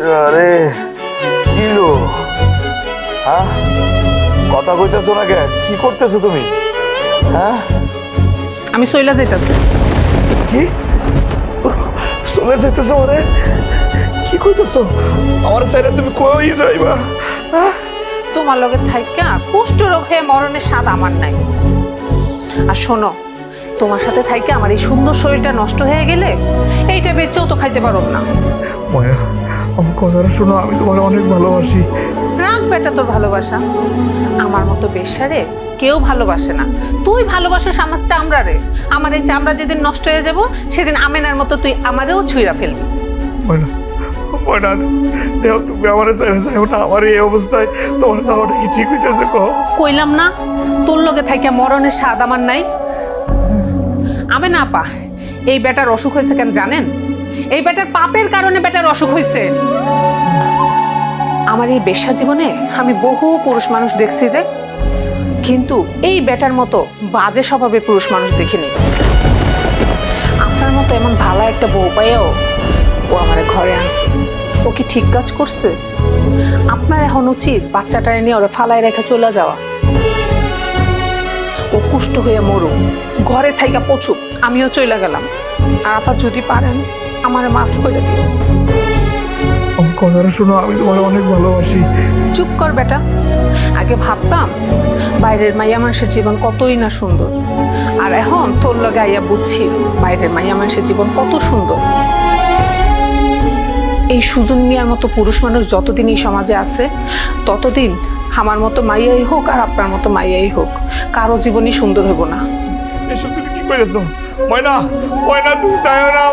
আরে কি লো, হ্যাঁ কথা কইতেছো না কেন? কি করতেছো তুমি? হ্যাঁ আমি চইলা যাইতাছি। কি চলে যাইতেছো? মানে কি কইতেছো? আমার সাইডে তুমি কই যাইবা? তোমার লগে থাইকা কুষ্ঠ রোগ হয়ে মরণের স্বাদ আমার নাই। আর শোনো, তোমার সাথে থাইকা আমার এই সুন্দর শরীরটা নষ্ট হয়ে গেলে এইটা বেচেও তো খাইতে পারব না। মায়া, আমার কথাটা শোনো, আমি তোমার অনেক ভালোবাসি। রাখ বেটা তোর ভালোবাসা, আমার মতো বেশ্যারে কেউ ভালোবাসে না। তুই ভালোবাসিস আমার চামড়ারে। আমার এই চামড়া যেদিন নষ্ট হয়ে যাব সেদিন আমেনার মতো তুই আমারেও ছুঁড়া ফেলবি। মায়া, মায়া, দেও তুমি আমার সাইডে যাও না। আমার এই অবস্থায় তোমার যাওয়াটা কি ঠিক হইতেছে? কও। কইলাম না তোর লগে থাইকা মরণের স্বাদ আমার নাই। আমি না পা, এই বেটার অসুখ হয়েছে কেন জানেন? এই বেটার পাপের কারণে বেটার অসুখ হয়েছে। আমার এই বেশ্যা জীবনে আমি বহু পুরুষ মানুষ দেখছি রে, কিন্তু এই বেটার মতো বাজে স্বভাবে পুরুষ মানুষ দেখিনি। আপনার মতো এমন ভালো একটা বউ পাইয়াও ও আমার ঘরে আনছে। ও কি ঠিক কাজ করছে? আপনার এখন উচিত বাচ্চাটারে নিয়ে ওরা ফালায় রেখে চলে যাওয়া। ও কুষ্ঠ হয়ে মরুক, ঘরে থাইকা পচুক, আমিও চলে গেলাম। আর আপা যদি পারেন আমারে মাফ করে দিও। আমার কথাটা শোনো, আমি তোমার অনেক ভালোবাসি। চুপ কর বেটা। আগে ভাবতাম বাইরের মাইয়া মানুষের জীবন কতই না সুন্দর, আর এখন তোর লগে আইয়া বুঝছি বাইরের মাইয়া মানুষের জীবন কত সুন্দর। এই সুজন মিয়ার মতো পুরুষ মানুষ যতদিন এই সমাজে আছে ততদিন আমার মতো মাইয়াই হোক আর আপনার মতো মাইয়াই হোক, কারো জীবনই সুন্দর হইব না। এসব তুমি কি কইতেছো? ময়না, ময়না, তুমি যাও না।